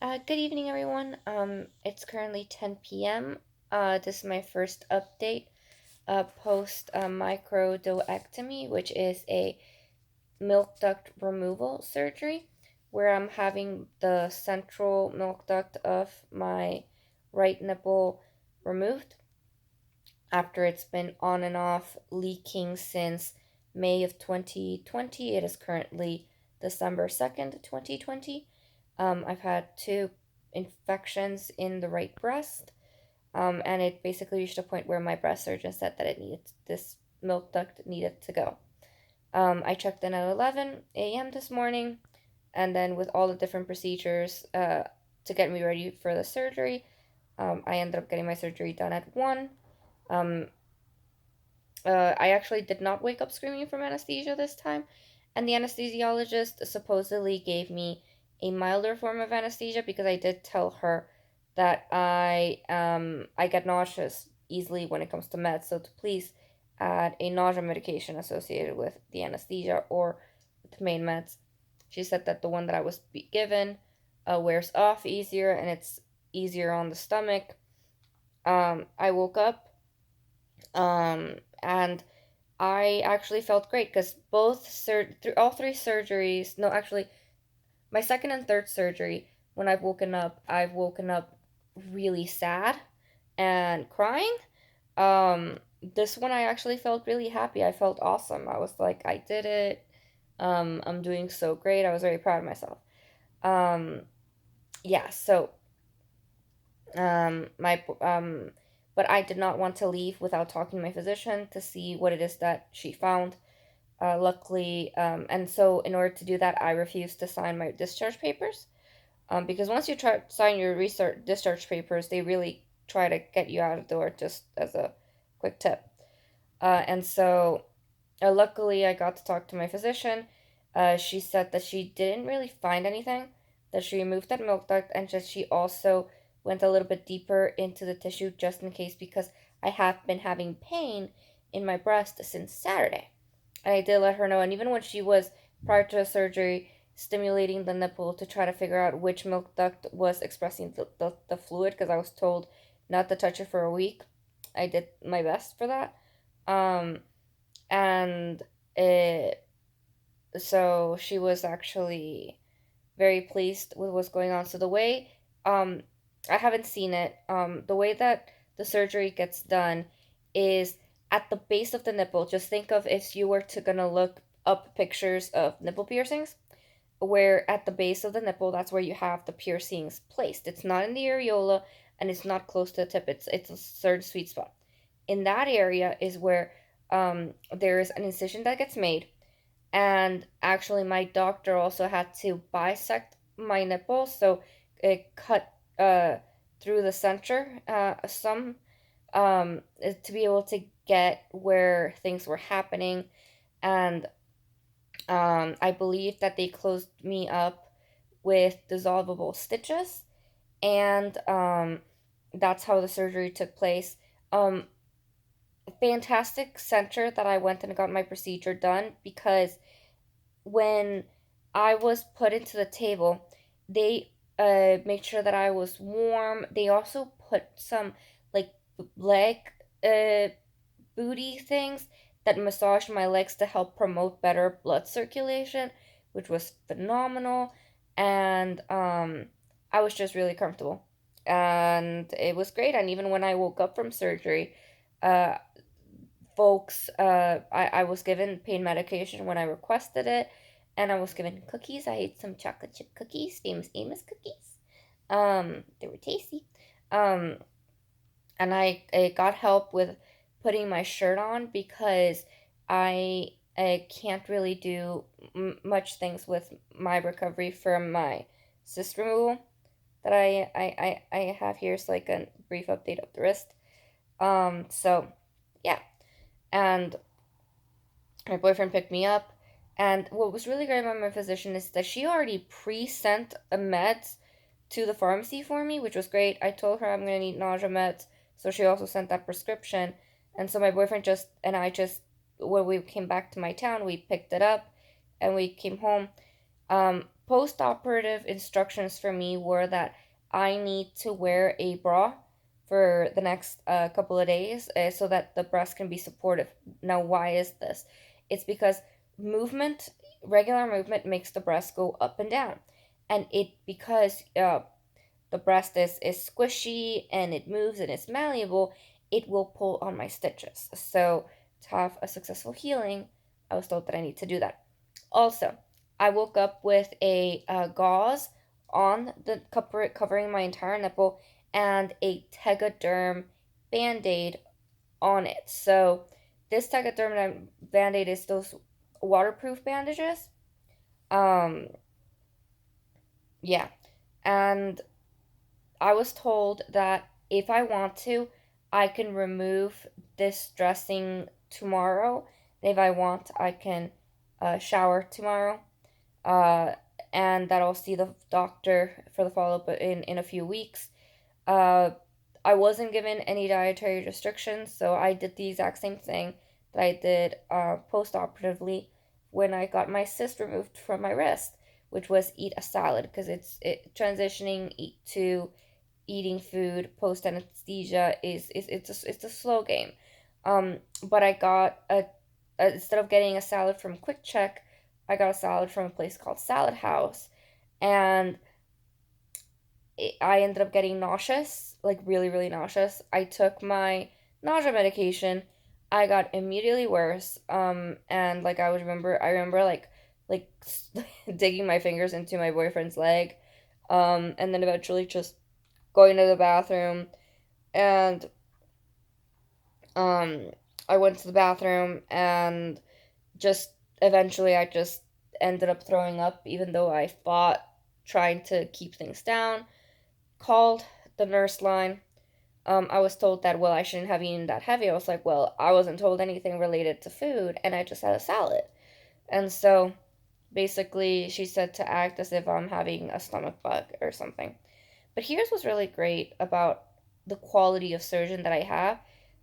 Good evening, everyone. It's currently 10 p.m. This is my first update post microdoectomy, which is a milk duct removal surgery, where I'm having the central milk duct of my right nipple removed after it's been on and off leaking since May of 2020. It is currently December 2nd, 2020. I've had two infections in the right breast, and it basically reached a point where my breast surgeon said that this milk duct needed to go. I checked in at 11 a.m. this morning, and then with all the different procedures to get me ready for the surgery, I ended up getting my surgery done at 1. Um, I actually did not wake up screaming from anesthesia this time, and the anesthesiologist supposedly gave me a milder form of anesthesia because I did tell her that I get nauseous easily when it comes to meds, so to please add a nausea medication associated with the anesthesia or with the main meds. She said that the one that I was given wears off easier and it's easier on the stomach. I woke up and I actually felt great because through all three surgeries, no, actually, my second and third surgery, when I've woken up really sad and crying. This one I actually felt really happy. I felt awesome. I was like, I did it. I'm doing so great. I was very proud of myself. Um, yeah. So, my but I did not want to leave without talking to my physician to see what it is that she found. Luckily, and so in order to do that, I refused to sign my discharge papers. Because once you try sign your research discharge papers, they really try to get you out of the door. Just as a quick tip. And so, luckily, I got to talk to my physician. She said that she didn't really find anything. That she removed that milk duct, and just she also went a little bit deeper into the tissue just in case because I have been having pain in my breast since Saturday. And I did let her know. And even when she was, prior to the surgery, stimulating the nipple to try to figure out which milk duct was expressing the fluid, because I was told not to touch it for a week, I did my best for that. Um, and it, so she was actually very pleased with what's going on. So the way, I haven't seen it. The way that the surgery gets done is at the base of the nipple. Just think of if you were to gonna look up pictures of nipple piercings, where at the base of the nipple, that's where you have the piercings placed. It's not in the areola and it's not close to the tip. It's a certain sweet spot. In that area is where there is an incision that gets made, and actually my doctor also had to bisect my nipple, so it cut through the center some to be able to get where things were happening. And I believe that they closed me up with dissolvable stitches, and that's how the surgery took place. Fantastic center that I went and got my procedure done, because when I was put into the table, they made sure that I was warm. They also put some like leg uh, booty things that massaged my legs to help promote better blood circulation, which was phenomenal. And I was just really comfortable. And it was great. And even when I woke up from surgery, uh, I was given pain medication when I requested it, and I was given cookies. I ate some chocolate chip cookies, famous Amos cookies. They were tasty. Um, and I got help with putting my shirt on because I can't really do much things with my recovery from my cyst removal that I have here. It's like a brief update of the wrist. So yeah, and my boyfriend picked me up. And what was really great about my physician is that she already pre-sent a meds to the pharmacy for me, which was great. I told her I'm gonna need nausea meds, so she also sent that prescription. And so my boyfriend just and I just when we came back to my town, we picked it up and we came home. Post-operative instructions for me were that I need to wear a bra for the next couple of days so that the breast can be supportive. Now, why is this? It's because movement, regular movement, makes the breast go up and down, and it because the breast is squishy and it moves and it's malleable, it will pull on my stitches. So to have a successful healing, I was told that I need to do that. Also, I woke up with a gauze on the covering my entire nipple and a Tegaderm band-aid on it. So this Tegaderm band-aid is those waterproof bandages. Um, yeah. And I was told that if I want to, I can remove this dressing tomorrow. If I want, I can shower tomorrow. Uh, and that I'll see the doctor for the follow up in a few weeks. Uh, I wasn't given any dietary restrictions, so I did the exact same thing that I did post operatively when I got my cyst removed from my wrist, which was eat a salad because transitioning to eating food post anesthesia is it's a slow game. But I got instead of getting a salad from Quick Check, I got a salad from a place called Salad House, and I ended up getting nauseous, like really really nauseous. I took my nausea medication. I got immediately worse. And like I remember like digging my fingers into my boyfriend's leg, and then eventually just going to the bathroom and um I went to the bathroom and just eventually I just ended up throwing up even though I fought trying to keep things down. Called the nurse line. I was told that well I shouldn't have eaten that heavy. I was like, well, I wasn't told anything related to food and I just had a salad. And so basically she said to act as if I'm having a stomach bug or something. But here's what's really great about the quality of surgeon that I have.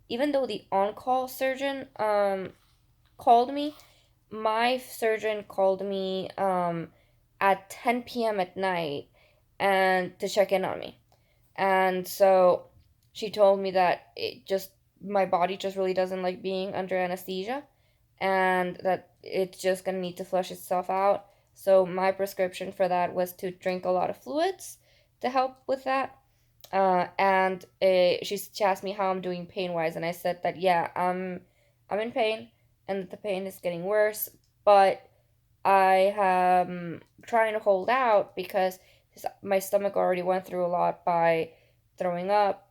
Even though the on call surgeon called me, my surgeon called me at 10 p.m. at night and to check in on me. And so she told me that my body just really doesn't like being under anesthesia and that it's just going to need to flush itself out. So my prescription for that was to drink a lot of fluids to help with that. And she asked me how I'm doing pain wise, and I said that yeah, I'm in pain, and that the pain is getting worse, but I am trying to hold out because my stomach already went through a lot by throwing up.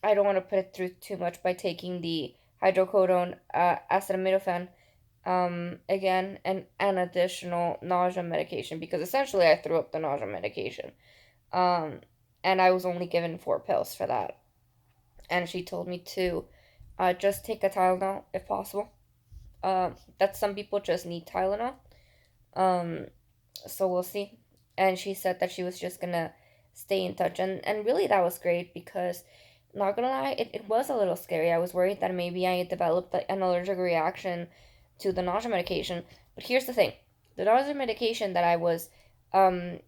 I don't want to put it through too much by taking the hydrocodone, acetaminophen, again, and an additional nausea medication because essentially I threw up the nausea medication. Um, and I was only given 4 pills for that. And she told me to just take a Tylenol if possible. That some people just need Tylenol. Um, so we'll see. And she said that she was just gonna stay in touch, and really that was great because, not gonna lie, it was a little scary. I was worried that maybe I had developed an allergic reaction to the nausea medication. But here's the thing: the nausea medication that I was um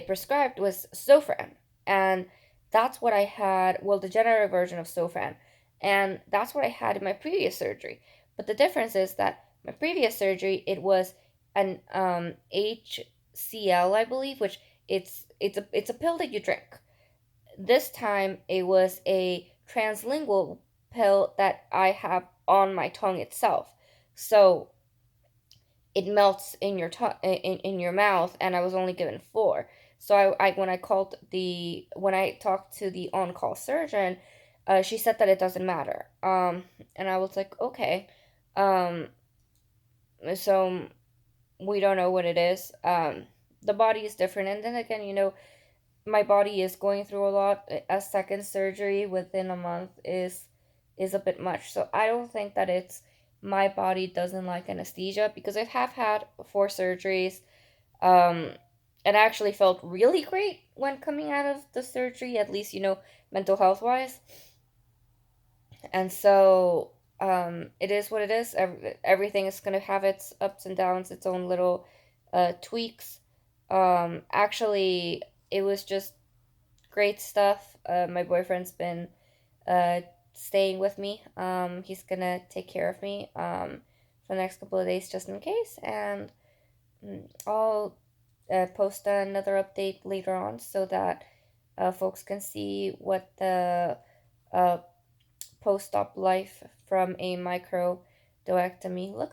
prescribed was Zofran, and that's what I had. Well, the generic version of Zofran, and that's what I had in my previous surgery. But the difference is that my previous surgery it was an HCl, I believe, which it's a pill that you drink. This time it was a translingual pill that I have on my tongue itself. So it melts in your in your mouth, and I was only given 4. So I when I called the when I talked to the on-call surgeon, she said that it doesn't matter. And I was like, okay. um so we don't know what it is. The body is different, and then again, my body is going through a lot. A second surgery within a month is a bit much. So I don't think that it's my body doesn't like anesthesia because I have had 4 surgeries. Um, and I actually felt really great when coming out of the surgery, at least mental health wise. And so it is what it is. Everything is gonna have its ups and downs, its own little tweaks. Actually, it was just great stuff. My boyfriend's been uh, staying with me. He's gonna take care of me for the next couple of days just in case, and I'll post another update later on so that folks can see what the uh, post op life from a microdoectomy looks